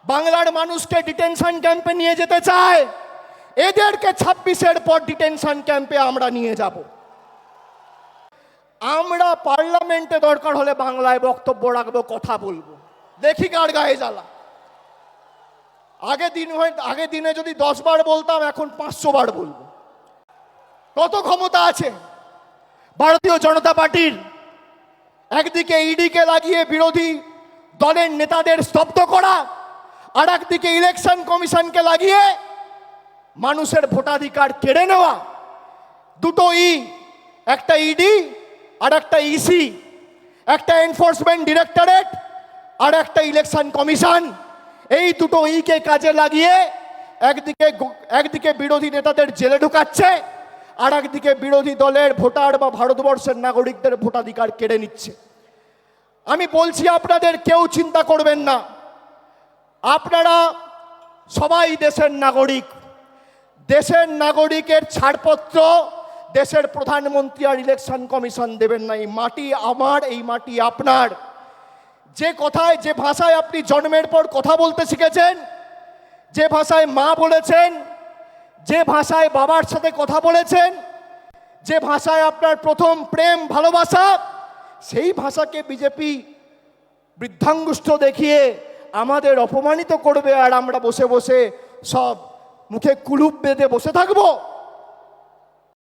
বাংলার মানুষকে ডিটেনশন ক্যাম্পে নিয়ে যেতে চায়, এদেরকে 26-এর পর ডিটেনশন ক্যাম্পে আমরা নিয়ে যাব। আমরা পার্লামেন্টে দরকার হলে বাংলায় বক্তব্য রাখবো, কথা বলবো, দেখি কার গায়ে জ্বালা। আগে দিনে যদি 10 বার বলতাম, এখন 500 বার বলবো। কত ক্ষমতা আছে ভারতীয় জনতা পার্টির? একদিকে ইডিকে লাগিয়ে বিরোধী দলের নেতাদের স্তব্ধ করা, আর একদিকে ইলেকশন কমিশনকে লাগিয়ে মানুষের ভোটাধিকার কেড়ে নেওয়া। দুটো একটা ইডি আর একটা ইসি, একটা এনফোর্সমেন্ট ডিরেক্টরেট আর একটা ইলেকশন কমিশন। এই দুটো কে কাজে লাগিয়ে একদিকে বিরোধী নেতাদের জেলে ঢুকাচ্ছে, আর একদিকে বিরোধী দলের ভোটার বা ভারতবর্ষের নাগরিকদের ভোটাধিকার কেড়ে নিচ্ছে। আমি বলছি, আপনাদের কেউ চিন্তা করবেন না, আপনারা সবাই দেশের নাগরিক। দেশের নাগরিকের ছাড়পত্র দেশের প্রধানমন্ত্রী আর ইলেকশন কমিশন দেবেন না। এই মাটি আমার, এই মাটি আপনার। যে ভাষায় আপনি জন্মের পর কথা বলতে শিখেছেন, যে ভাষায় মা বলেছেন, যে ভাষায় বাবার সাথে কথা বলেছেন, যে ভাষায় আপনার প্রথম প্রেম ভালোবাসা, সেই ভাষাকে বিজেপি বৃদ্ধাঙ্গুষ্ঠ দেখিয়ে আমাদের অপমানিত করবে, আর আমরা বসে বসে সব মুখে কুলুপ বেঁধে বসে থাকবো।